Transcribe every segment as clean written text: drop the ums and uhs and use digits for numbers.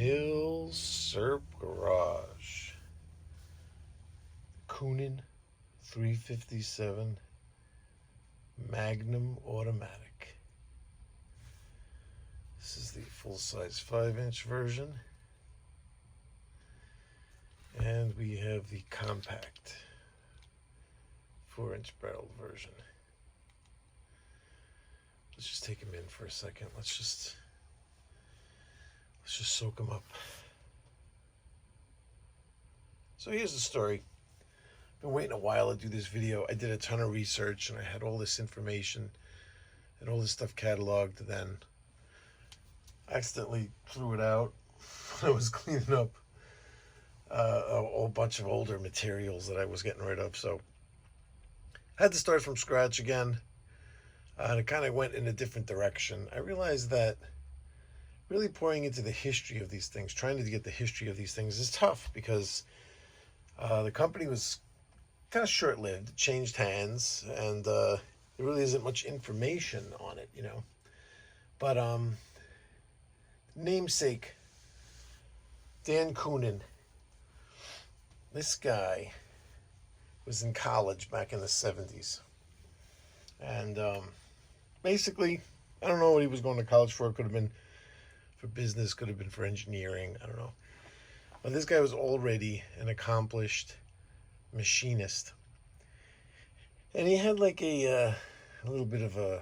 Mill Serp Garage. Coonan 357 Magnum Automatic. This is the full-size 5-inch version. And we have the compact 4-inch barrel version. Let's just take them in for a second. Let's just soak them up. So here's the story. I've been waiting a while to do this video. I did a ton of research and I had all this information and all this stuff cataloged, and then I accidentally threw it out when I was cleaning up a whole bunch of older materials that I was getting rid of. So I had to start from scratch again, and it kind of went in a different direction. I realized that really pouring into the history of these things, trying to get the history of these things, is tough because the company was kind of short-lived. It changed hands, and there really isn't much information on it, you know. But namesake, Dan Coonan, this guy was in college back in the 70s. And basically, I don't know what he was going to college for. It could have been for business, could have been for engineering, I don't know. But this guy was already an accomplished machinist. And he had like a little bit of a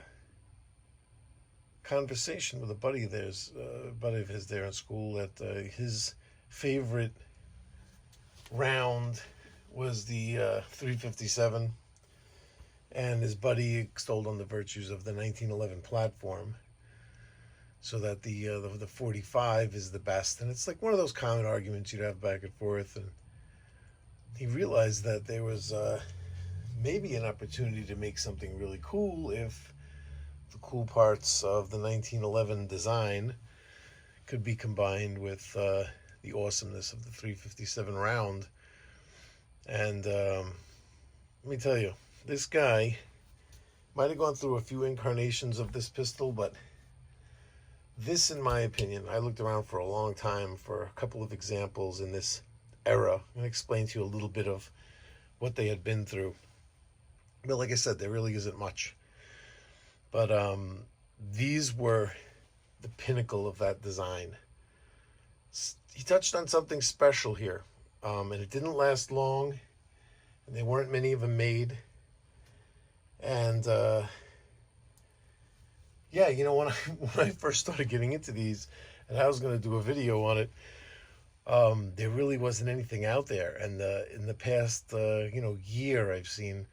conversation with a buddy of his there in school, that his favorite round was the 357, and his buddy extolled on the virtues of the 1911 platform, so that the 45 is the best. And it's like one of those common arguments you'd have back and forth. And he realized that there was maybe an opportunity to make something really cool if the cool parts of the 1911 design could be combined with the awesomeness of the 357 round. And let me tell you, this guy might have gone through a few incarnations of this pistol, but this, in my opinion, I looked around for a long time for a couple of examples in this era. I'm going to explain to you a little bit of what they had been through. But like I said, there really isn't much. But these were the pinnacle of that design. He touched on something special here, and it didn't last long, and there weren't many of them made. And yeah, you know, when I first started getting into these, and I was going to do a video on it, there really wasn't anything out there. And in the past, year, I've seen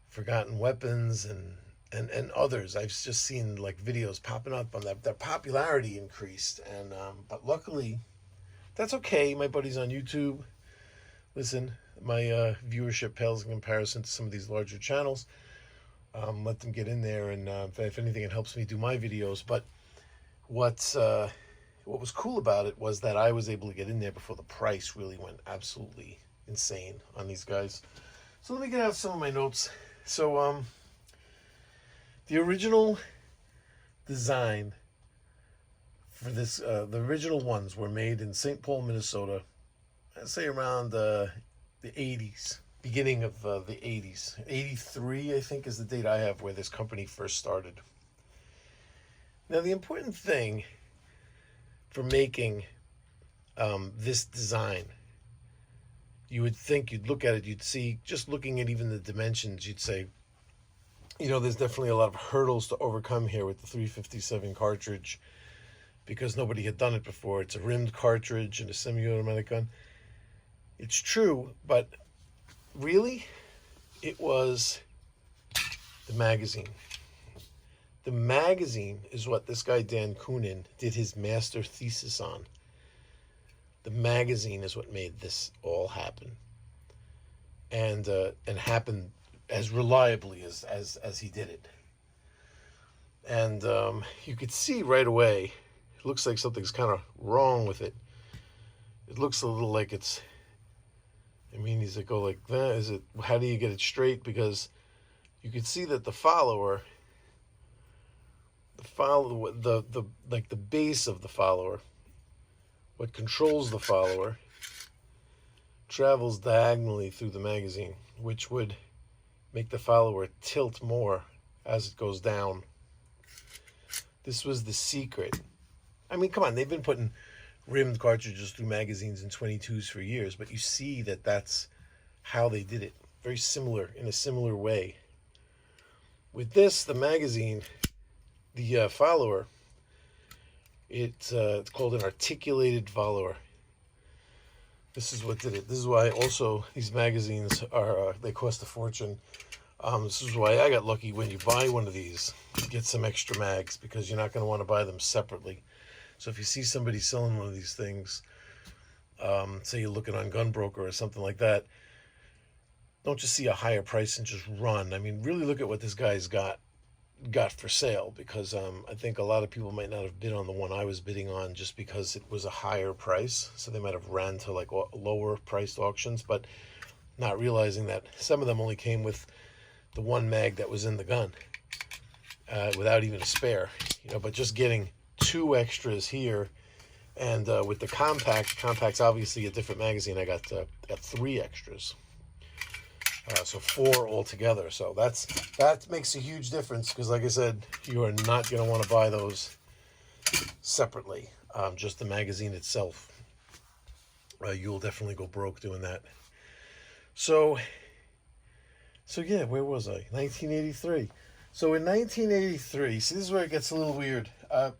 Forgotten Weapons and others. I've just seen like videos popping up on that. Their popularity increased, and but luckily, that's okay. My buddy's on YouTube. Listen, my viewership pales in comparison to some of these larger channels. Let them get in there, and if anything, it helps me do my videos. But what was cool about it was that I was able to get in there before the price really went absolutely insane on these guys. So let me get out some of my notes. So the original design for this, the original ones were made in St. Paul, Minnesota. I'd say around the 80s. Beginning of the 80s. 83, I think, is the date I have where this company first started. Now, the important thing for making this design, you would think, you'd look at it, you'd see, just looking at even the dimensions, you'd say, you know, there's definitely a lot of hurdles to overcome here with the 357 cartridge, because nobody had done it before. It's a rimmed cartridge and a semi-automatic gun. It's true, but really, it was the magazine. The magazine is what this guy Dan Coonan did his master thesis on. The magazine is what made this all happen, and happen as reliably as he did it. And you could see right away, it looks like something's kind of wrong with it. It looks a little like it's, I mean, he's like, oh, like that, is it, how do you get it straight? Because you could see that the follower, like the base of the follower what controls the follower travels diagonally through the magazine, which would make the follower tilt more as it goes down. This was the secret. I mean, come on, they've been putting rimmed cartridges through magazines and 22s for years, but you see that that's how they did it. Very similar, in a similar way. With this, the magazine, the follower, it's called an articulated follower. This is what did it. This is why also these magazines are, they cost a fortune. This is why I got lucky. When you buy one of these, you get some extra mags, because you're not going to want to buy them separately. So if you see somebody selling one of these things, say you're looking on Gunbroker or something like that, don't just see a higher price and just run. I mean, really look at what this guy's got for sale, because I think a lot of people might not have bid on the one I was bidding on just because it was a higher price. So they might have ran to like lower priced auctions, but not realizing that some of them only came with the one mag that was in the gun, without even a spare, but just getting 2 extras here. And with the compact's obviously a different magazine. I got 3 extras. So 4 altogether. So that makes a huge difference, because like I said, you are not going to want to buy those separately. Just the magazine itself. You'll definitely go broke doing that. So yeah, where was I? 1983. So in 1983, see, this is where it gets a little weird. I'll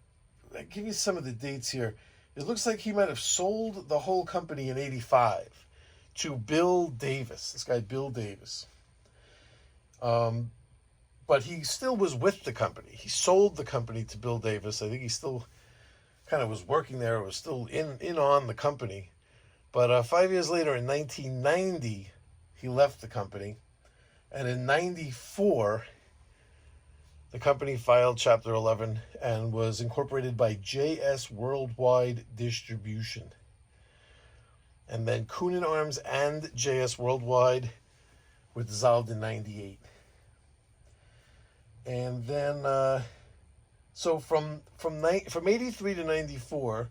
give you some of the dates here. It looks like he might have sold the whole company in 85 to Bill Davis. This guy, Bill Davis. But he still was with the company. He sold the company to Bill Davis. I think he still kind of was working there, was still in on the company. But 5 years later, in 1990, he left the company. And in 94, the company filed Chapter 11 and was incorporated by JS Worldwide Distribution. And then Coonan Arms and JS Worldwide were dissolved in 98. And then, so from 83 to 94,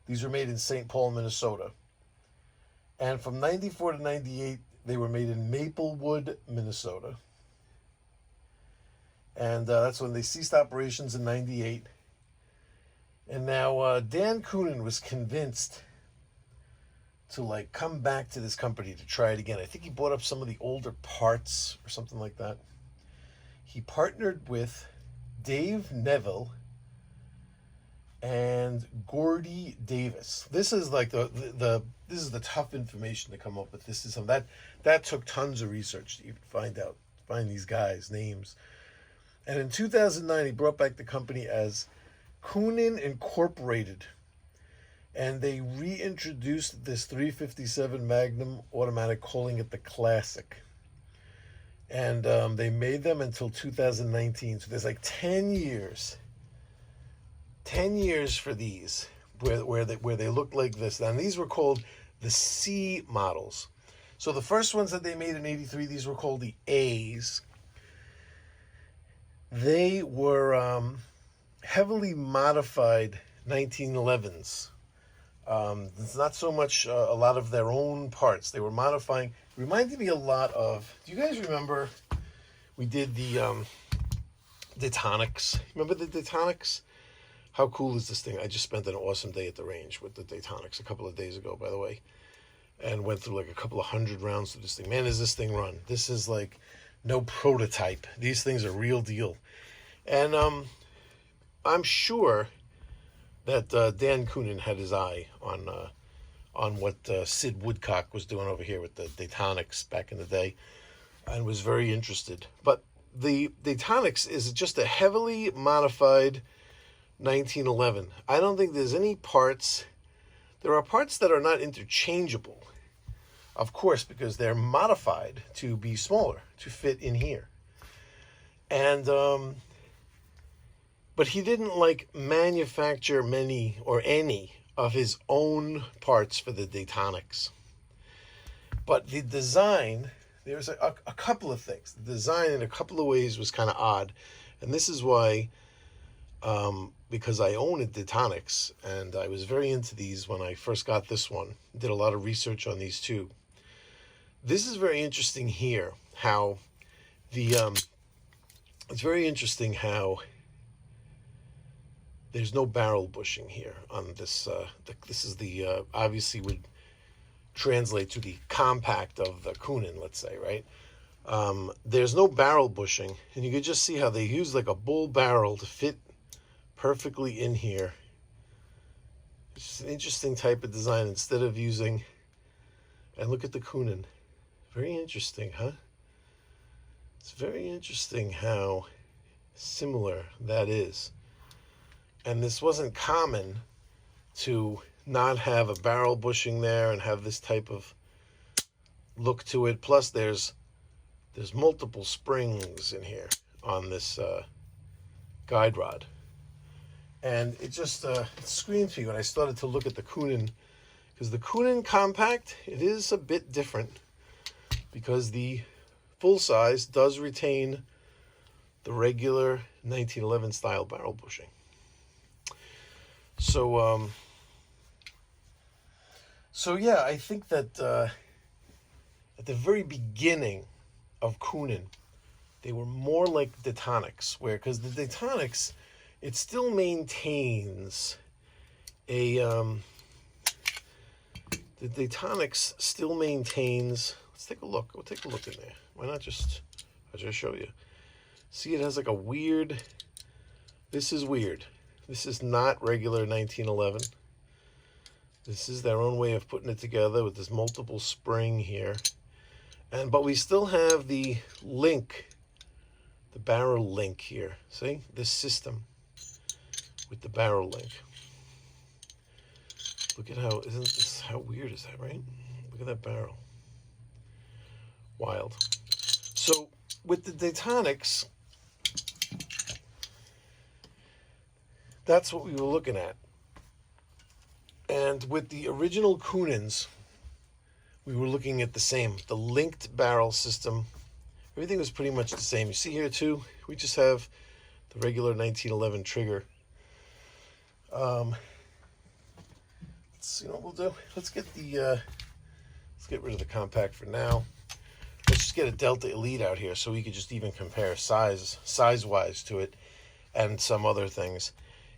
these were made in St. Paul, Minnesota. And from 94 to 98, they were made in Maplewood, Minnesota. And that's when they ceased operations in 98. And now Dan Coonan was convinced to come back to this company to try it again. I think he bought up some of the older parts or something like that. He partnered with Dave Neville and Gordy Davis. This is like this is the tough information to come up with. This is some that took tons of research to even find these guys' names. And in 2009, he brought back the company as Coonan Incorporated. And they reintroduced this 357 Magnum Automatic, calling it the Classic. And they made them until 2019. So there's like 10 years. 10 years for these, where they look like this. And these were called the C models. So the first ones that they made in 83, these were called the A's. They were heavily modified 1911s. It's not so much a lot of their own parts. They were modifying. Reminded me a lot of. Do you guys remember? We did the Daytonics. Remember the Daytonics? How cool is this thing? I just spent an awesome day at the range with the Daytonics a couple of days ago, by the way, and went through like a couple of 100 rounds through this thing. Man, does this thing run? This is like no prototype. These things are real deal, and I'm sure that Dan Coonan had his eye on what Sid Woodcock was doing over here with the Daytonics back in the day, and was very interested. But the Daytonics is just a heavily modified 1911. I don't think there's any parts. There are parts that are not interchangeable, of course, because they're modified to be smaller, to fit in here. And but he didn't manufacture many or any of his own parts for the Daytonics. But the design, there's a couple of things. The design in a couple of ways was kind of odd. And this is why because I own a Detonics, and I was very into these when I first got this one. Did a lot of research on these too. This is very interesting here, how the it's very interesting how there's no barrel bushing here on this. This is the obviously would translate to the compact of the Coonan, let's say, right? There's no barrel bushing, and you can just see how they use like a bull barrel to fit perfectly in here. It's just an interesting type of design instead of using, and look at the Coonan. Very interesting, huh? It's very interesting how similar that is. And this wasn't common to not have a barrel bushing there and have this type of look to it. Plus there's multiple springs in here on this guide rod. And it just screamed to you, and I started to look at the Coonan, because the Coonan Compact, it is a bit different, because the full size does retain the regular 1911 style barrel bushing. So, yeah, I think that at the very beginning of Coonan, they were more like Detonics, where, because the Detonics, it still maintains a, the Detonics still maintains, let's take a look, we'll take a look in there. Why not I'll just show you. See, it has like a weird, this is weird. This is not regular 1911. This is their own way of putting it together with this multiple spring here. But we still have the link, the barrel link here. See, this system with the barrel link. Look at how, how weird is that, right? Look at that barrel. Wild. So with the Detonics, that's what we were looking at. And with the original Coonans, we were looking at the linked barrel system. Everything was pretty much the same. You see here too, we just have the regular 1911 trigger. Let's see what we'll do. Let's get rid of the compact for now. Let's just get a Delta Elite out here so we could just even compare size-wise to it and some other things.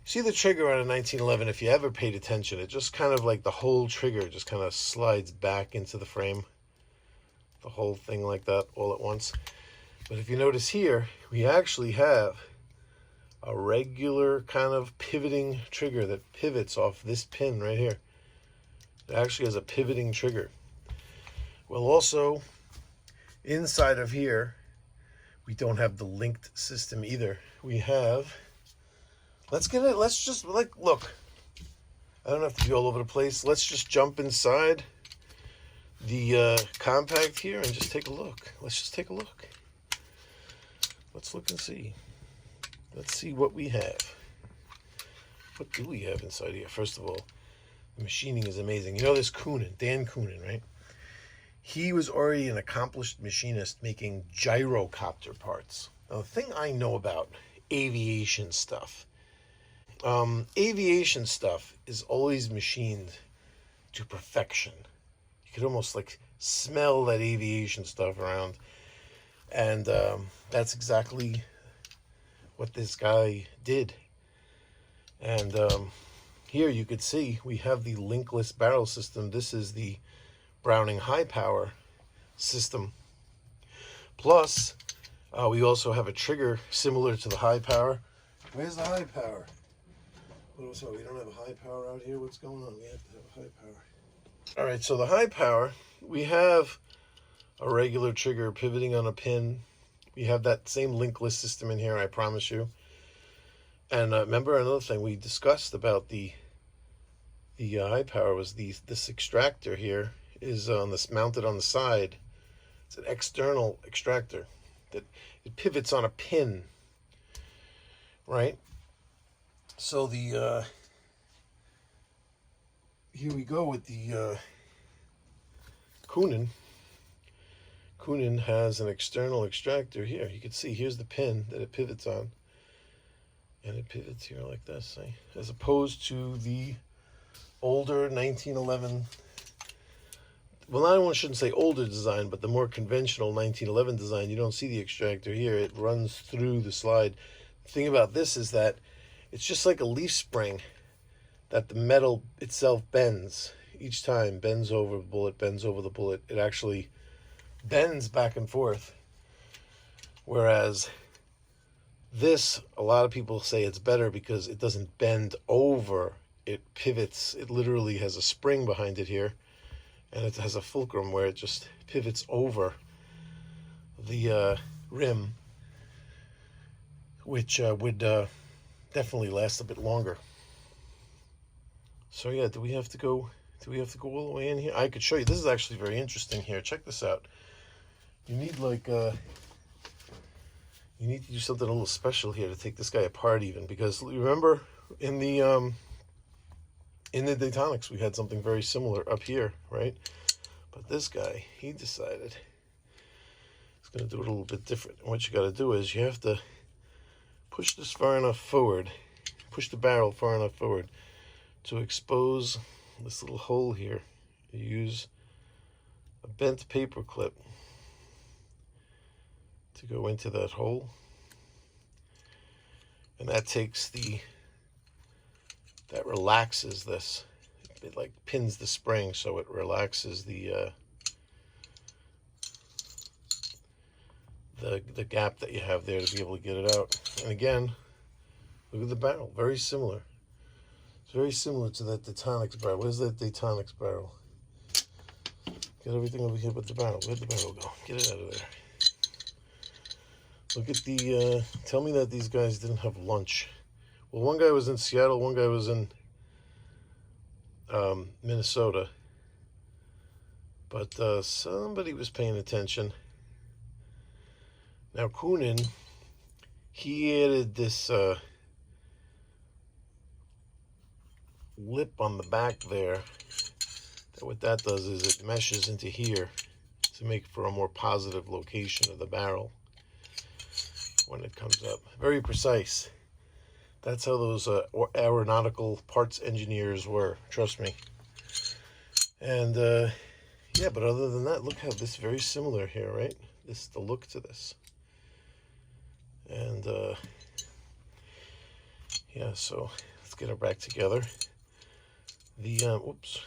See the trigger on a 1911, if you ever paid attention, it just kind of like the whole trigger just kind of slides back into the frame. The whole thing like that all at once. But if you notice here, we actually have a regular kind of pivoting trigger that pivots off this pin right here. It actually has a pivoting trigger. Well, also, inside of here, we don't have the linked system either. We have, let's just, like, look. I don't have to be all over the place. Let's just jump inside the compact here and just take a look. Let's just take a look. Let's look and see. Let's see what we have. What do we have inside here? First of all, the machining is amazing. You know this Coonan, Dan Coonan, right? He was already an accomplished machinist making gyrocopter parts. Now, the thing I know about aviation stuff is always machined to perfection. You could almost like smell that aviation stuff around. And that's exactly what this guy did. And here you could see we have the linkless barrel system. This is the Browning high power system. Plus, we also have a trigger similar to the high power. Where's the high power? What was, we don't have a high power out here? What's going on? We have to have a high power. All right, so the high power, we have a regular trigger pivoting on a pin. We have that same linkless system in here, I promise you. And remember another thing we discussed about the high power was this extractor here is mounted on the side. It's an external extractor that it pivots on a pin, right? So the here we go with the Coonan. Coonan has an external extractor here. You can see here's the pin that it pivots on. And it pivots here like this, as opposed to the older 1911, well, I shouldn't say older design, but the more conventional 1911 design. You don't see the extractor here. It runs through the slide. The thing about this is that it's just like a leaf spring, that the metal itself bends each time, bends over the bullet, bends over the bullet. It actually bends back and forth. Whereas this, a lot of people say it's better because it doesn't bend over, it pivots. It literally has a spring behind it here, and it has a fulcrum where it just pivots over the rim, which would definitely last a bit longer. So yeah, do we have to go all the way in here? I could show you. This is actually very interesting here. Check this out. You need you need to do something a little special here to take this guy apart, even, because remember in the Daytonics we had something very similar up here, right? But this guy, he decided he's going to do it a little bit different. And what you got to do is you have to push this far enough forward, push the barrel far enough forward to expose this little hole here. You use a bent paper clip to go into that hole, and that relaxes this. It like pins the spring, so it relaxes the gap that you have there to be able to get it out. And again, look at the barrel, very similar. It's very similar to that Daytonics barrel. Where's that Daytonics barrel? Get everything over here but the barrel. Where'd the barrel go? Get it out of there. Look at the, tell me that these guys didn't have lunch. Well, one guy was in Seattle, one guy was in Minnesota. But somebody was paying attention. Now, Coonan, he added this lip on the back there. What that does is it meshes into here to make for a more positive location of the barrel when it comes up. Very precise. That's how those aeronautical parts engineers were, trust me. And yeah, but other than that, look how this is very similar here, right? This is the look to this. And yeah, so let's get it back together. The oops,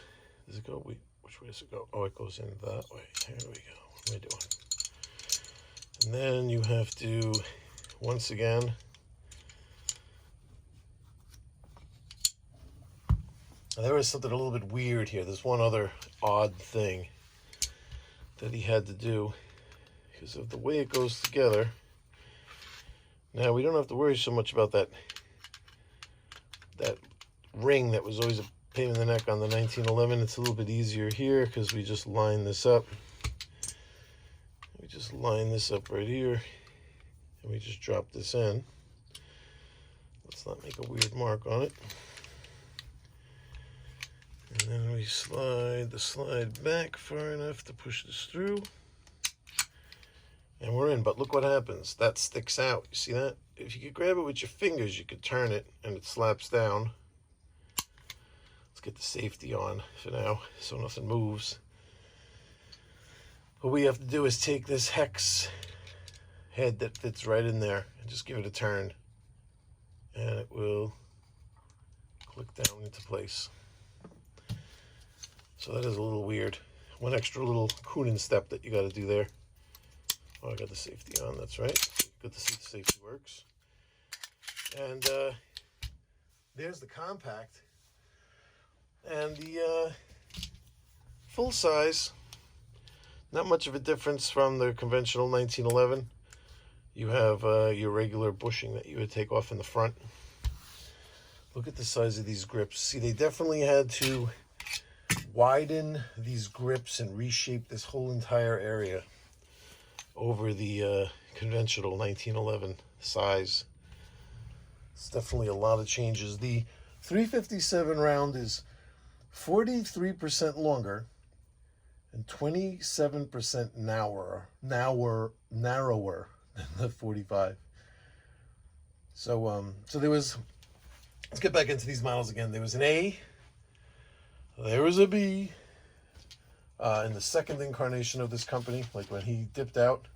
does it go? Which way does it go? Oh, it goes in that way. Here we go. What am I doing? And then you have to, once again, there was something a little bit weird here. There's one other odd thing that he had to do because of the way it goes together. Now, we don't have to worry so much about that ring that was always a pain in the neck on the 1911. It's a little bit easier here because we just line this up. We just line this up right here, and we just drop this in. Let's not make a weird mark on it. And then we slide the slide back far enough to push this through. And we're in, but look what happens. That sticks out. You see that? If you could grab it with your fingers, you could turn it and it slaps down. Let's get the safety on for now so nothing moves. What we have to do is take this hex head that fits right in there and just give it a turn. And it will click down into place. So that is a little weird. One extra little Coonan step that you got to do there. Oh, I got the safety on, that's right. Good to see the safety works. And there's the compact. And the full size, not much of a difference from the conventional 1911. You have your regular bushing that you would take off in the front. Look at the size of these grips. See, they definitely had to widen these grips and reshape this whole entire area over the conventional 1911 size. It's definitely a lot of changes. The 357 round is 43% longer and 27% narrower than the 45. So there was, let's get back into these models again. There was an A, there was a B, in the second incarnation of this company, like when he dipped out.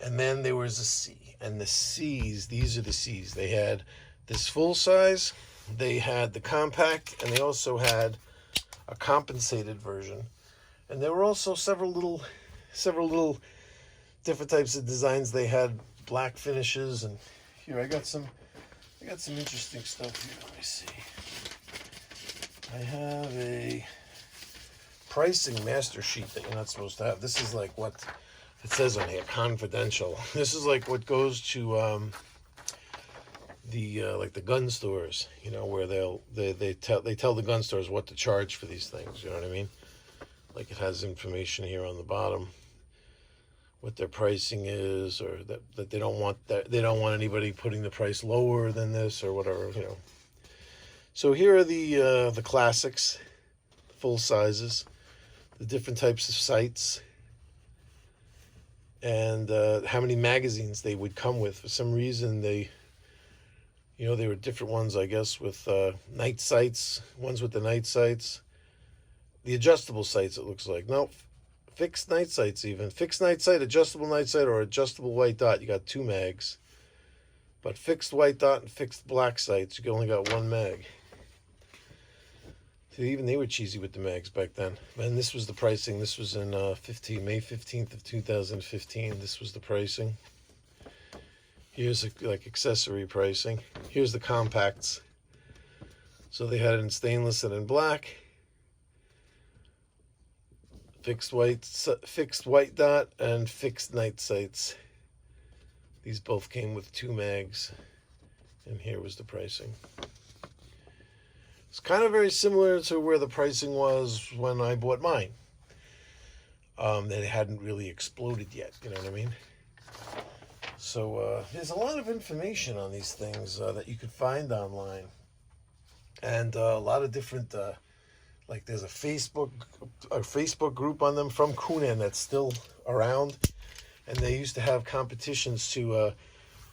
And then there was a C. And the C's, these are the C's. They had this full size, they had the compact, and they also had a compensated version. And there were also several little different types of designs. They had black finishes, and here I got some interesting stuff here. Let me see. I have a pricing master sheet that you're not supposed to have. This is like what it says on here, confidential. This is like what goes to like the gun stores, you know, where they tell the gun stores what to charge for these things. You know what I mean? Like it has information here on the bottom, what their pricing is, or that they don't want anybody putting the price lower than this or whatever, you know. So here are the classics, full sizes, the different types of sights, and how many magazines they would come with. For some reason, they were different ones, I guess, with night sights, ones with the night sights, the adjustable sights, it looks like. No, fixed night sights even. Fixed night sight, adjustable night sight, or adjustable white dot, you got 2 mags. But fixed white dot and fixed black sights, you only got 1 mag. Even they were cheesy with the mags back then. And this was the pricing. This was in May 15th of 2015. This was the pricing. Here's like accessory pricing. Here's the compacts. So they had it in stainless and in black. Fixed white dot and fixed night sights. These both came with 2 mags. And here was the pricing. It's kind of very similar to where the pricing was when I bought mine. That it hadn't really exploded yet, you know what I mean? So there's a lot of information on these things that you could find online. And a lot of different, like there's a Facebook group on them from Coonan that's still around. And they used to have competitions to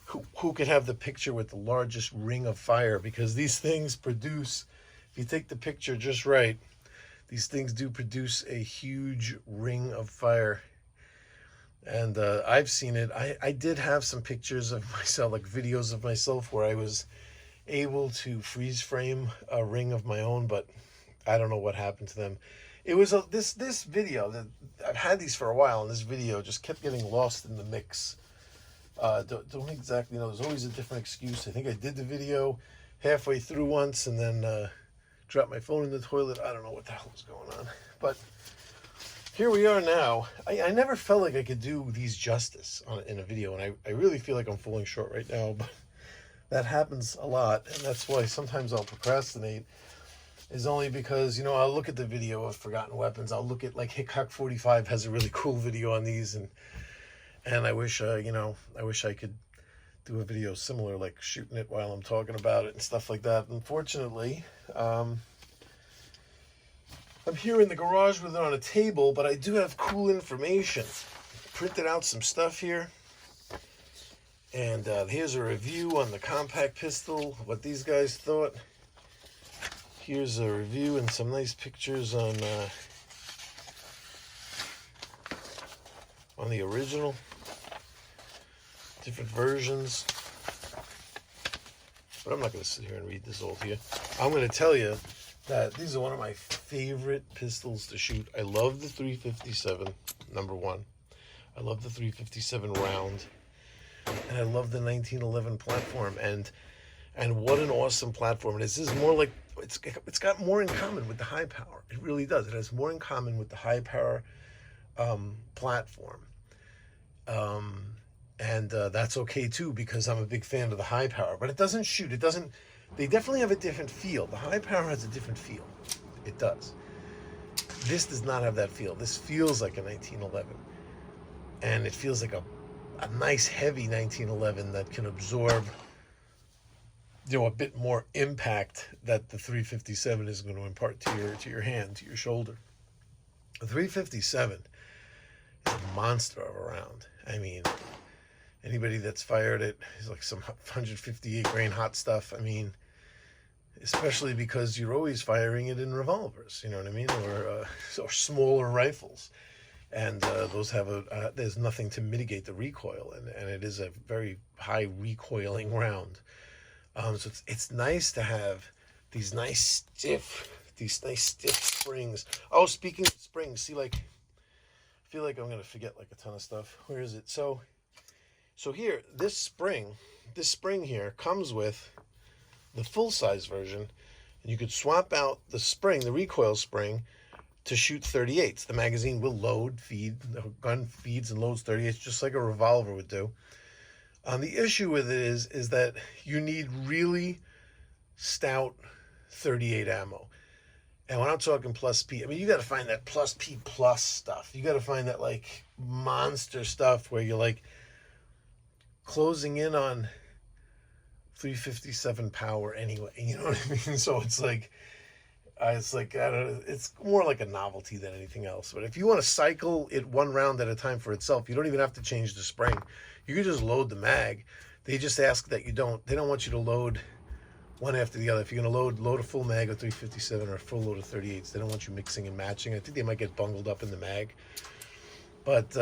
who could have the picture with the largest ring of fire, because these things produce, if you take the picture just right, these things do produce a huge ring of fire. And I've seen it. I did have some pictures of myself, like videos of myself, where I was able to freeze frame a ring of my own, but I don't know what happened to them. It was this video that I've had these for a while, and this video just kept getting lost in the mix. Don't exactly know. There's always a different excuse. I think I did the video halfway through once, and then dropped my phone in the toilet. I don't know what the hell was going on. But here we are now. I never felt like I could do these justice in a video, and I really feel like I'm falling short right now, but that happens a lot, and that's why sometimes I'll procrastinate, is only because, I'll look at the video of Forgotten Weapons. I'll look at, like, Hickok 45 has a really cool video on these, and I wish, I wish I could do a video similar, like shooting it while I'm talking about it and stuff like that. Unfortunately, I'm here in the garage with it on a table, but I do have cool information. Printed out some stuff here. And here's a review on the compact pistol, what these guys thought. Here's a review and some nice pictures on the original. Different versions. But I'm not going to sit here and read this all to you. I'm going to tell you that these are one of my favorite pistols to shoot. I love the 357, number one. I love the 357 round. And I love the 1911 platform. And what an awesome platform it is. This is more like, it's got more in common with the high power. It really does. It has more in common with the high power platform. And that's okay too, because I'm a big fan of the high power. But it doesn't shoot. They definitely have a different feel. The high power has a different feel. It does. This does not have that feel. This feels like a 1911. And it feels like a nice heavy 1911 that can absorb a bit more impact that the 357 is going to impart to your hand, to your shoulder. The 357 is a monster of a round. I mean, Anybody that's fired it is like some 158 grain hot stuff. I mean, especially because you're always firing it in revolvers, you know what I mean, or smaller rifles, and those have there's nothing to mitigate the recoil, and it is a very high recoiling round. So it's nice to have these nice stiff springs. Oh, speaking of springs, see, like, I feel like I'm gonna forget like a ton of stuff. Where is it? So here, this spring here comes with the full-size version, and you could swap out the spring, the recoil spring, to shoot 38s. The magazine will feed, the gun feeds and loads 38s just like a revolver would do. The issue with it is that you need really stout 38 ammo. And when I'm talking plus P, I mean, you got to find that plus P plus stuff. You got to find that like monster stuff where you're like closing in on 357 power anyway. You know what I mean? So it's like I don't know, it's more like a novelty than anything else. But if you want to cycle it one round at a time for itself, you don't even have to change the spring. You can just load the mag. They just ask that they don't want you to load one after the other. If you're going to load a full mag of 357 or a full load of 38s, they don't want you mixing and matching. I think they might get bungled up in the mag. But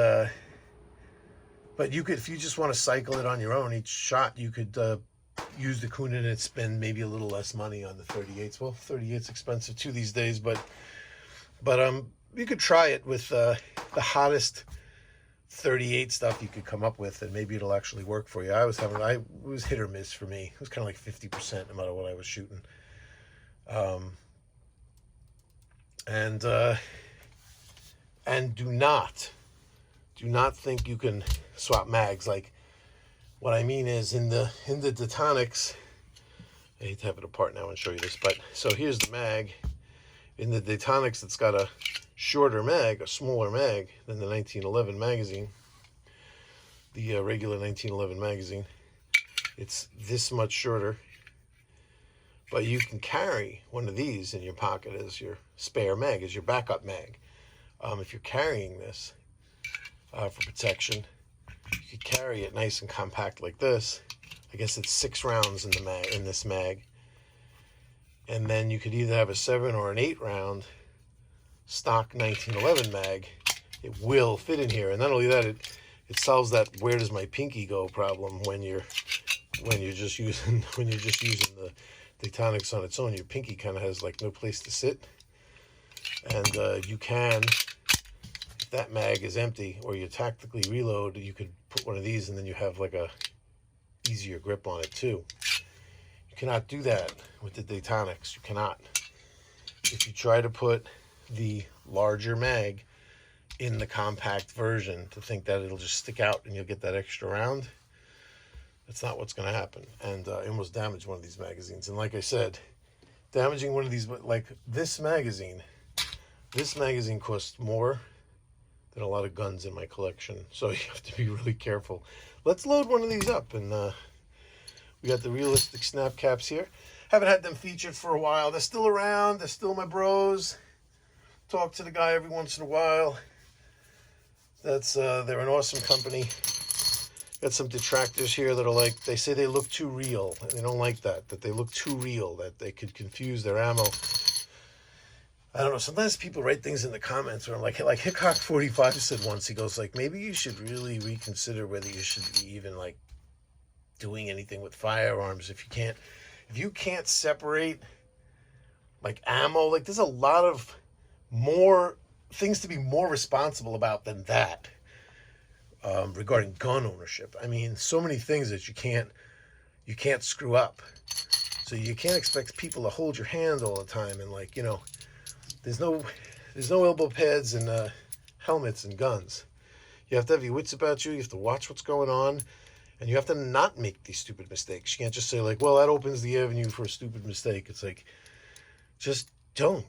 you could, if you just want to cycle it on your own each shot, you could use the Coonan and spend maybe a little less money on the 38s. Well, 38's expensive too these days, but you could try it with the hottest 38 stuff you could come up with, and maybe it'll actually work for you. It was hit or miss for me. It was kind of like 50% no matter what I was shooting. And do not think you can swap mags. Like, what I mean is in the Daytonics, I hate to have it apart now and show you this, but so here's the mag. In the Daytonics, it's got a shorter mag, a smaller mag than the 1911 magazine. The regular 1911 magazine, it's this much shorter, but you can carry one of these in your pocket as your spare mag, as your backup mag. If you're carrying this for protection, you could carry it nice and compact like this. I guess it's 6 rounds in this mag, and then you could either have a 7 or an 8 round stock 1911 mag. It will fit in here, and not only that, it solves that where does my pinky go problem when you're just using the Daytonics on its own. Your pinky kind of has like no place to sit, and you can, if that mag is empty or you tactically reload, you could put one of these and then you have like a easier grip on it too. You cannot do that with the Daytonics. You cannot. If you try to put the larger mag in the compact version to think that it'll just stick out and you'll get that extra round, that's not what's going to happen. And I almost damaged one of these magazines. And like I said, damaging one of these, like this magazine costs more than a lot of guns in my collection. So you have to be really careful. Let's load one of these up. And we got the realistic snap caps here. Haven't had them featured for a while. They're still around. They're still my bros. Talk to the guy every once in a while. They're an awesome company. Got some detractors here that are like, they say they look too real. And they don't like that they look too real, that they could confuse their ammo. I don't know, sometimes people write things in the comments where I'm like Hickok 45 said once, he goes like, maybe you should really reconsider whether you should be even like doing anything with firearms if you can't separate like ammo. Like, there's a lot of more things to be more responsible about than that regarding gun ownership. I mean, so many things that you can't screw up. So you can't expect people to hold your hand all the time, and like, you know, there's no elbow pads and helmets and guns. You have to have your wits about you. You have to watch what's going on, and you have to not make these stupid mistakes. You can't just say like, well, that opens the avenue for a stupid mistake. It's like, just don't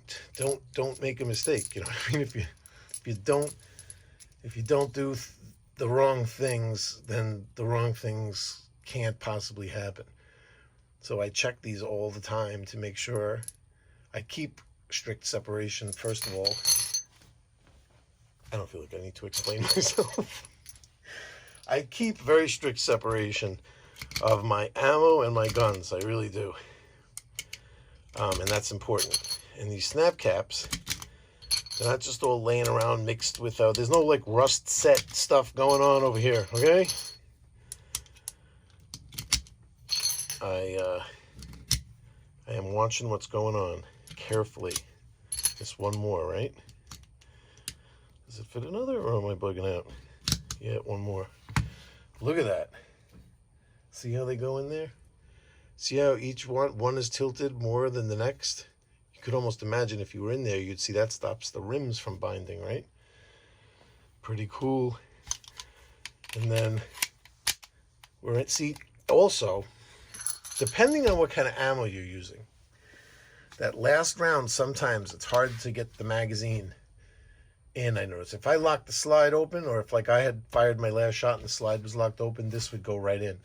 make a mistake. You know what I mean? If you don't do the wrong things, then the wrong things can't possibly happen. So I check these all the time to make sure I keep strict separation. First of all, I don't feel like I need to explain myself. I keep very strict separation of my ammo and my guns. I really do. And that's important. And these snap caps, they're not just all laying around mixed with, there's no like rust set stuff going on over here, okay? I am watching what's going on carefully. Just one more, right? Does it fit another, or am I bugging out? Yeah, one more. Look at that. See how they go in there? See how each one is tilted more than the next? You could almost imagine if you were in there, you'd see that stops the rims from binding, right? Pretty cool. And then we're at, see, also, depending on what kind of ammo you're using, that last round, sometimes it's hard to get the magazine in. I noticed if I locked the slide open, or if like I had fired my last shot and the slide was locked open, this would go right in.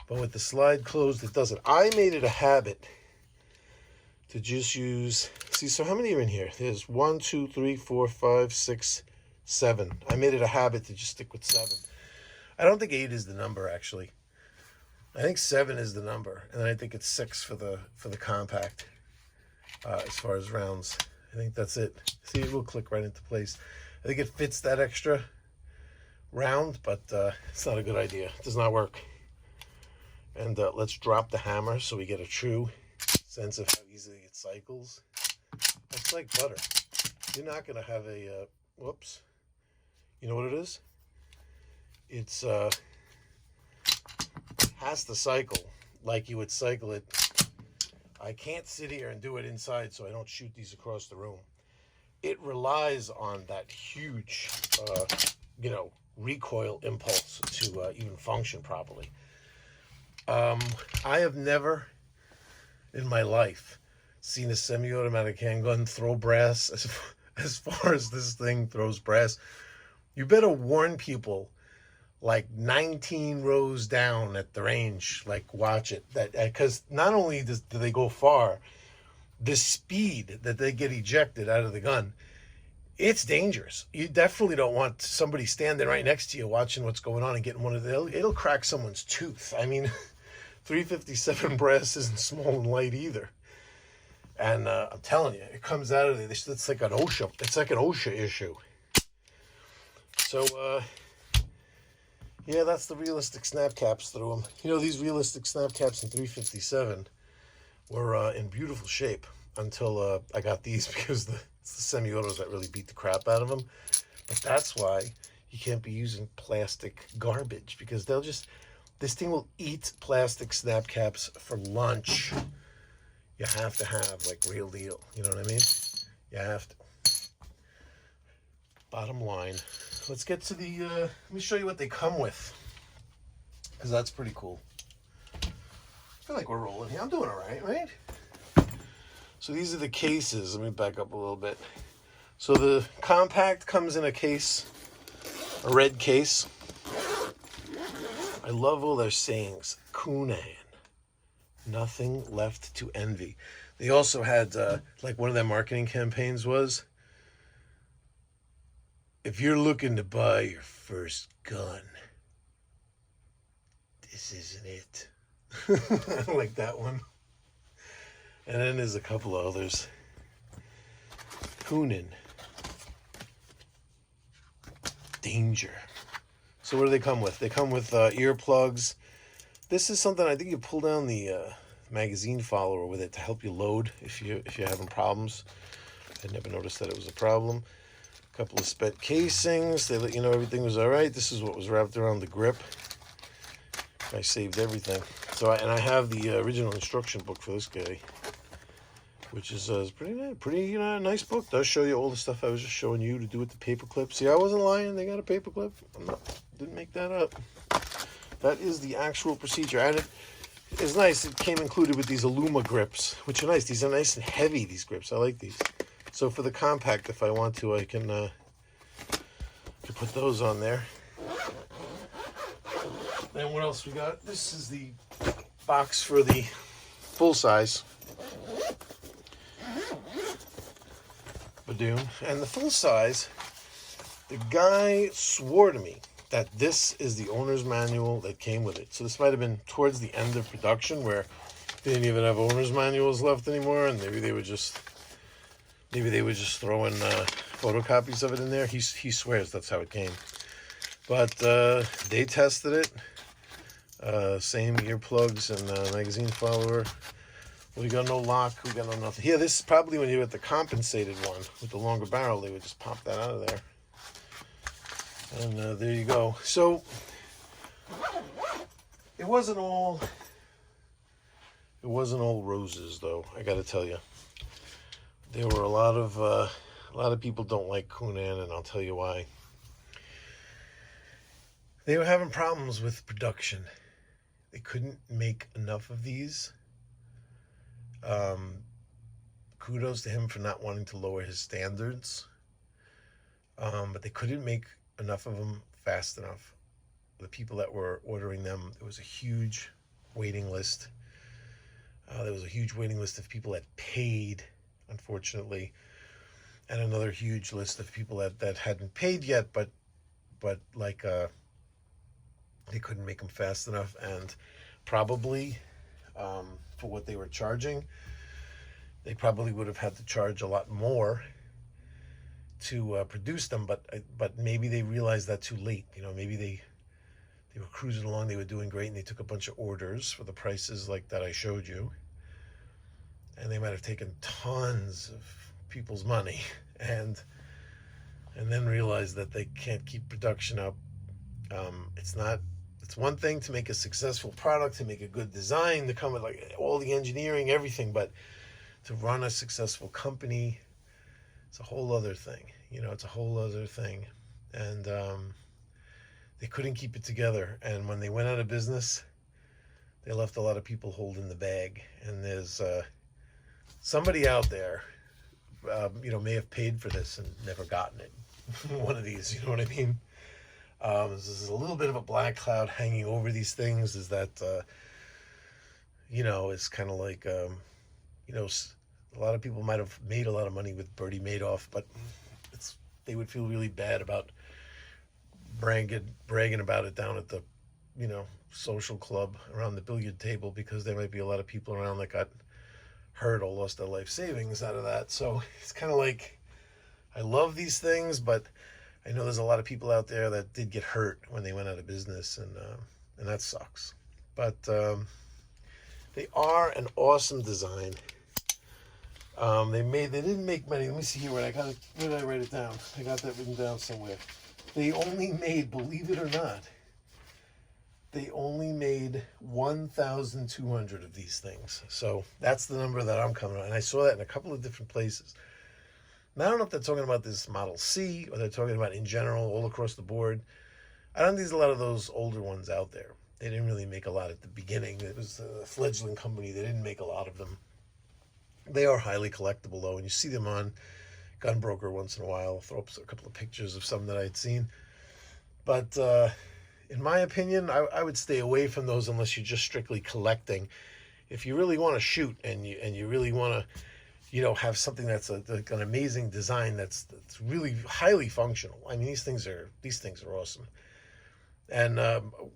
But with the slide closed, it doesn't. I made it a habit to just use, see, so how many are in here? There's 1, 2, 3, 4, 5, 6, 7. I made it a habit to just stick with 7. I don't think 8 is the number, actually. I think 7 is the number, and I think it's 6 for the compact. As far as rounds, I think that's it. See, it will click right into place. I think it fits that extra round, but it's not a good idea. It does not work. And let's drop the hammer so we get a true sense of how easily it cycles. It's like butter. You're not going to have a, whoops. You know what it is? It's has to cycle like you would cycle it. I can't sit here and do it inside so I don't shoot these across the room. It relies on that huge, recoil impulse to even function properly. I have never in my life seen a semi-automatic handgun throw brass as far as this thing throws brass. You better warn people like 19 rows down at the range, like watch it, that because not only do they go far, the speed that they get ejected out of the gun, it's dangerous. You definitely don't want somebody standing right next to you watching what's going on and getting one of the, it'll crack someone's tooth. I mean, 357 brass isn't small and light either. And I'm telling you, it comes out of there. It's like an OSHA. It's like an OSHA issue. So, yeah, that's the realistic snap caps through them. You know, these realistic snap caps in 357 were in beautiful shape until I got these, because it's the semi-autos that really beat the crap out of them. But that's why you can't be using plastic garbage, because this thing will eat plastic snap caps for lunch. You have to have like real deal. You know what I mean? You have to. Bottom line. Let's get to the, let me show you what they come with, because that's pretty cool. I feel like we're rolling here. I'm doing all right? So these are the cases. Let me back up a little bit. So the compact comes in a case, a red case. I love all their sayings. Coonan, nothing left to envy. They also had, like one of their marketing campaigns was, if you're looking to buy your first gun, this isn't it. I like that one. And then there's a couple of others. Coonan. Danger. So what do they come with? They come with earplugs. This is something I think you pull down the magazine follower with it to help you load if you're having problems. I never noticed that it was a problem. Couple of spent casings. They let you know everything was all right. This is what was wrapped around the grip. I saved everything. So I have the original instruction book for this guy, which is pretty nice book. Does show you all the stuff I was just showing you to do with the paper clip. See, I wasn't lying. They got a paper clip. Didn't make that up. That is the actual procedure. And it's nice. It came included with these Aluma grips, which are nice. These are nice and heavy, these grips. I like these. So for the compact, if I want to, I can put those on there. Then what else we got? This is the box for the full size Badoon. And the full size, the guy swore to me that this is the owner's manual that came with it. So this might have been towards the end of production where they didn't even have owner's manuals left anymore, and maybe they would just throw in photocopies of it in there. He swears that's how it came. But they tested it. Same earplugs and magazine follower. We got no lock. We got no nothing. Here, this is probably when you had the compensated one with the longer barrel. They would just pop that out of there. And there you go. So it wasn't all roses, though. I got to tell you, there were a lot of people don't like Coonan, and I'll tell you why. They were having problems with production. They couldn't make enough of these. Kudos to him for not wanting to lower his standards. But they couldn't make enough of them fast enough. The people that were ordering them, there was a huge waiting list. There was a huge waiting list of people that paid, unfortunately, and another huge list of people that hadn't paid yet, but like they couldn't make them fast enough, and probably for what they were charging, they probably would have had to charge a lot more to produce them, but maybe they realized that too late. You know, maybe they were cruising along, they were doing great, and they took a bunch of orders for the prices like that I showed you, and they might have taken tons of people's money and then realized that they can't keep production up. It's one thing to make a successful product, to make a good design, to come with like all the engineering, everything, but to run a successful company, it's a whole other thing. You know, it's a whole other thing. And they couldn't keep it together. And when they went out of business, they left a lot of people holding the bag. And there's somebody out there, may have paid for this and never gotten it. One of these, you know what I mean? This is a little bit of a black cloud hanging over these things, is that, it's kind of like, a lot of people might have made a lot of money with Bertie Madoff, but they would feel really bad about bragging about it down at the, social club around the billiard table, because there might be a lot of people around that got hurt or lost their life savings out of that. So it's kind of like, I love these things, but I know there's a lot of people out there that did get hurt when they went out of business, and that sucks. But they are an awesome design. They didn't make many. Let me see here. Where did I write it down? I got that written down somewhere. They only made, believe it or not, they only made 1,200 of these things. So that's the number that I'm coming on. And I saw that in a couple of different places. Now, I don't know if they're talking about this Model C or they're talking about in general, all across the board. I don't think there's a lot of those older ones out there. They didn't really make a lot at the beginning. It was a fledgling company. They didn't make a lot of them. They are highly collectible, though, and you see them on Gunbroker once in a while. I'll throw up a couple of pictures of some that I'd seen. But in my opinion, I would stay away from those unless you're just strictly collecting. If you really want to shoot and you really want to, have something that's an amazing design that's really highly functional. I mean, these things are awesome. And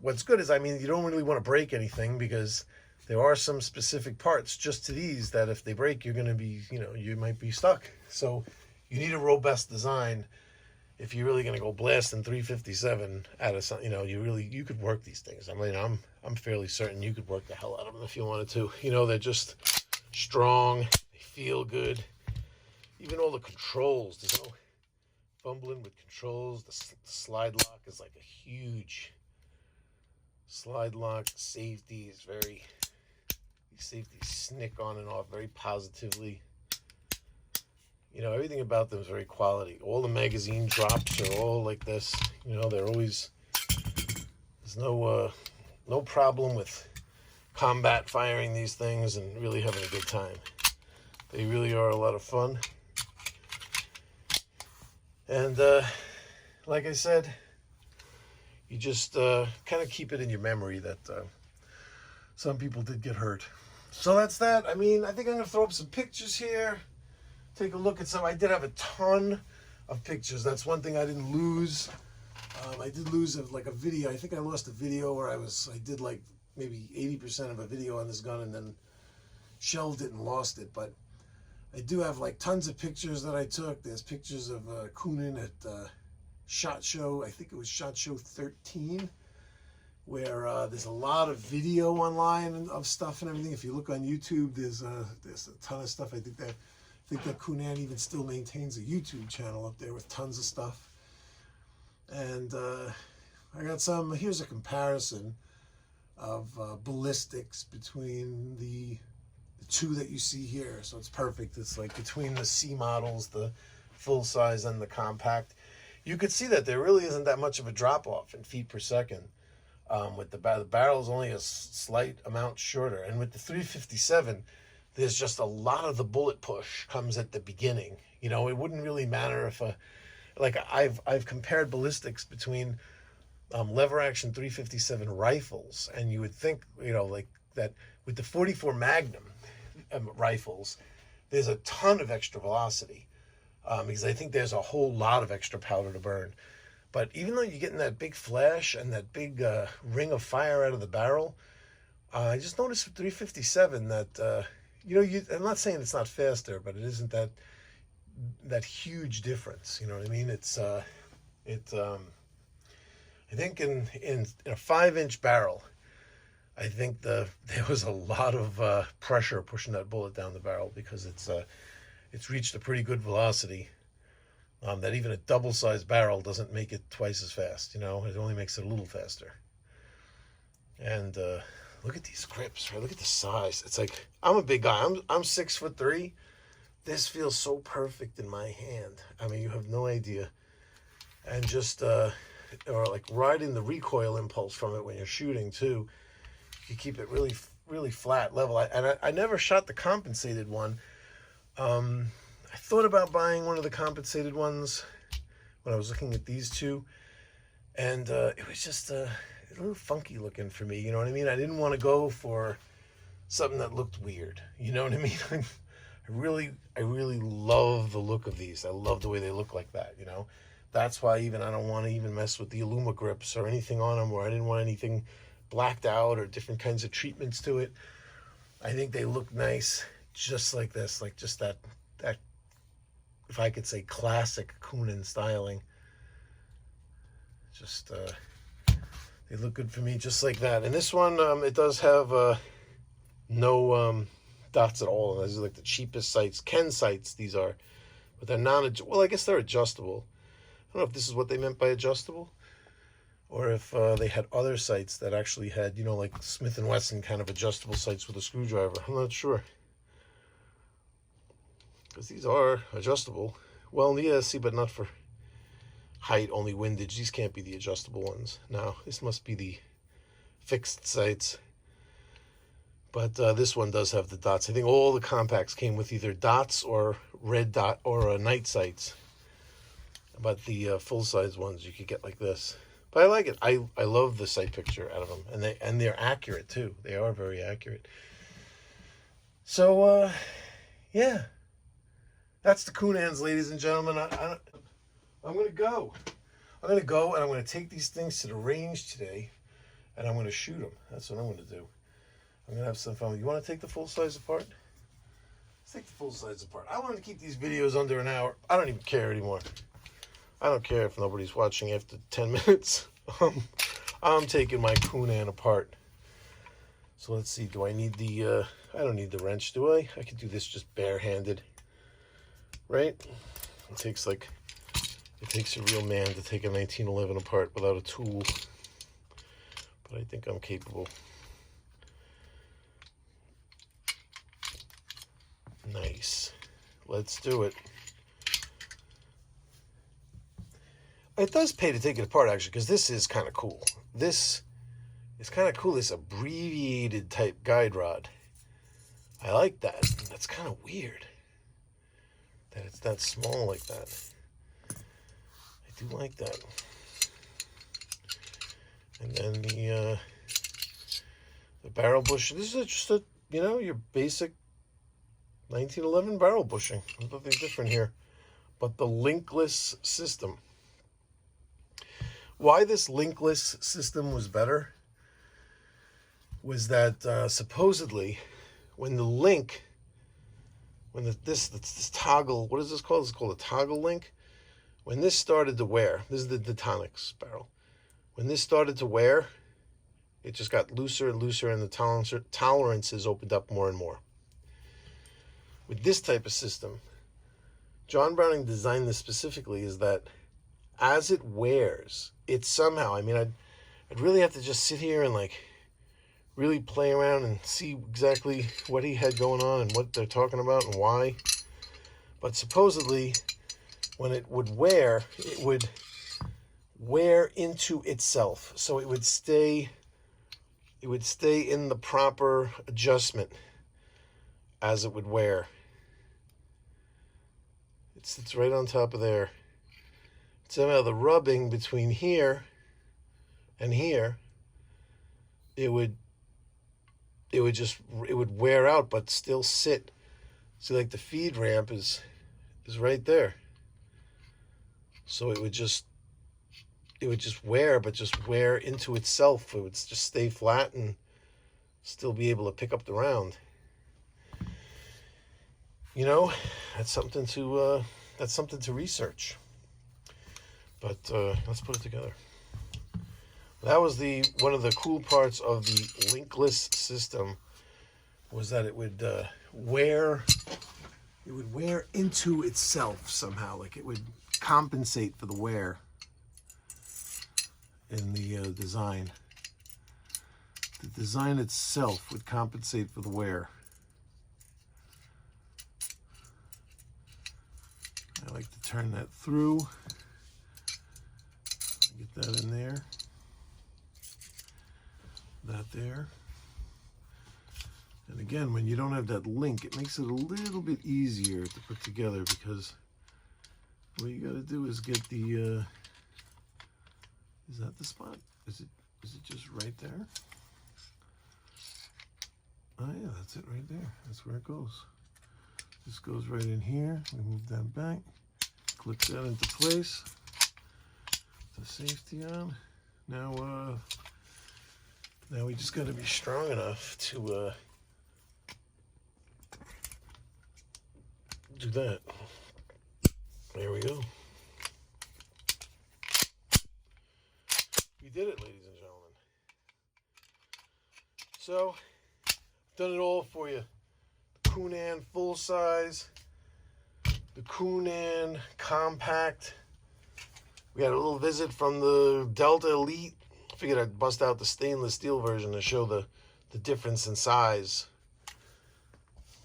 what's good is, you don't really want to break anything, because there are some specific parts just to these that if they break, you're going to be, you might be stuck. So you need a robust design if you're really going to go blasting 357 out of something. You could work these things. I'm fairly certain you could work the hell out of them if you wanted to. They're just strong. They feel good. Even all the controls, there's no fumbling with controls. The slide lock is like a huge slide lock. Safety is these safeties snick on and off very positively. Everything about them is very quality. All the magazine drops are all like this. They're always, there's no problem with combat firing these things and really having a good time. They really are a lot of fun. And like I said, you just kind of keep it in your memory that some people did get hurt. So that's that. I think I'm going to throw up some pictures here. Take a look at some. I did have a ton of pictures. That's one thing I didn't lose. I did lose like a video. I think I lost a video where I did like maybe 80% of a video on this gun and then shelved it and lost it. But I do have like tons of pictures that I took. There's pictures of Coonan at SHOT Show. I think it was SHOT Show 13, where there's a lot of video online of stuff and everything. If you look on YouTube, there's a ton of stuff. I think that Coonan even still maintains a YouTube channel up there with tons of stuff. And I got some. Here's a comparison of ballistics between the two that you see here. So it's perfect. It's like between the C models, the full size and the compact. You could see that there really isn't that much of a drop off in feet per second. With the barrel is only a slight amount shorter, and with the 357, there's just a lot of the bullet push comes at the beginning. You know, it wouldn't really matter if like I've compared ballistics between lever action 357 rifles, and you would think, you know, like that with the 44 Magnum rifles, there's a ton of extra velocity because I think there's a whole lot of extra powder to burn. But even though you're getting that big flash and that big ring of fire out of the barrel, I just noticed with 357 that you know, I'm not saying it's not faster, but it isn't that huge difference. You know what I mean? It's I think in a 5-inch barrel, I think there was a lot of pressure pushing that bullet down the barrel because it's reached a pretty good velocity. That even a double-sized barrel doesn't make it twice as fast. You know, it only makes it a little faster. And look at these grips, right? Look at the size. It's like, I'm a big guy. I'm 6'3". This feels so perfect in my hand. I mean, you have no idea. And just or like riding the recoil impulse from it when you're shooting too. You keep it really, really flat, level. I never shot the compensated one. I thought about buying one of the compensated ones when I was looking at these two, and it was just a little funky looking for me. You know what I mean? I didn't want to go for something that looked weird. You know what I mean? I really love the look of these. I love the way they look like that. You know, that's why I don't want to even mess with the Illuma grips or anything on them, or I didn't want anything blacked out or different kinds of treatments to it. I think they look nice just like this, like just that if I could say classic Coonan styling. Just they look good for me just like that. And this one, it does have no dots at all. These are like the cheapest sights. Ken sights these are, but they're not, well, I guess they're adjustable. I don't know if this is what they meant by adjustable, or if they had other sights that actually had, you know, like Smith & Wesson kind of adjustable sights with a screwdriver. I'm not sure. Because these are adjustable. Well, yeah, see, but not for height, only windage. These can't be the adjustable ones. No, this must be the fixed sights. But this one does have the dots. I think all the compacts came with either dots or red dot or night sights. But the full-size ones you could get like this. But I like it. I love the sight picture out of them. And they're accurate, too. They are very accurate. So, yeah. That's the Coonans, ladies and gentlemen. I'm going to go. I'm going to go and I'm going to take these things to the range today and I'm going to shoot them. That's what I'm going to do. I'm going to have some fun. You want to take the full size apart? Let's take the full size apart. I want to keep these videos under an hour. I don't even care anymore. I don't care if nobody's watching after 10 minutes. I'm taking my Coonan apart. So let's see. Do I need the... I don't need the wrench, do I? I could do this just barehanded. Right? It takes a real man to take a 1911 apart without a tool. But I think I'm capable. Nice. Let's do it. It does pay to take it apart, actually, because this is kind of cool. This is kind of cool, this abbreviated type guide rod. I like that. That's kind of weird that it's that small like that. I do like that. And then the barrel bush. This is just you know, your basic 1911 barrel bushing. There's nothing different here. But the linkless system. why this linkless system was better was that supposedly when the link, when this toggle, what is this called? It's called a toggle link. When this started to wear, this is the Tonics barrel. When this started to wear, it just got looser and looser, and the tolerances opened up more and more. With this type of system, John Browning designed this specifically, is that as it wears, it somehow, I mean, I'd really have to just sit here and like really play around and see exactly what he had going on and what they're talking about and why. But supposedly, when it would wear into itself. So it would stay in the proper adjustment as it would wear. It sits right on top of there. Somehow the rubbing between here and here, it would wear out but still sit. See, like the feed ramp is right there. So it would just wear, but just wear into itself. It would just stay flat and still be able to pick up the round. You know, that's something to research. But let's put it together. That was one of the cool parts of the linkless system, was that it would wear into itself somehow. Like it would compensate for the wear in the design. The design itself would compensate for the wear. I like to turn that through. Get that in there. That there. And again, when you don't have that link, it makes it a little bit easier to put together, because what you got to do is get the is that the spot? Is it just right there? Oh yeah, that's it right there. That's where it goes. This goes right in here. We move that back. Clip that into place. The safety on. Now we just got to be strong enough to do that. There we go. We did it, ladies and gentlemen. So, done it all for you. The Coonan full size, the Coonan compact. We had a little visit from the Delta Elite. I figured I'd bust out the stainless steel version to show the difference in size.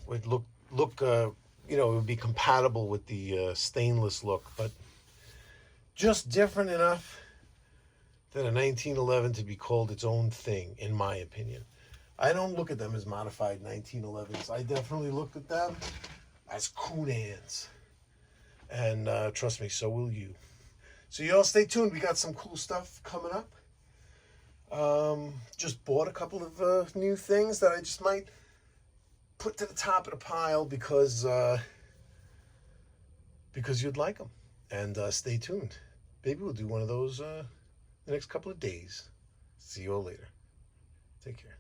Would look you know, it would be compatible with the stainless look, but just different enough that a 1911 to be called its own thing, in my opinion. I don't look at them as modified 1911s. I definitely look at them as Coonans. And trust me, so will you. So you all stay tuned. We got some cool stuff coming up. Just bought a couple of new things that I just might put to the top of the pile because you'd like them. And stay tuned. Maybe we'll do one of those the next couple of days. See you all later. Take care.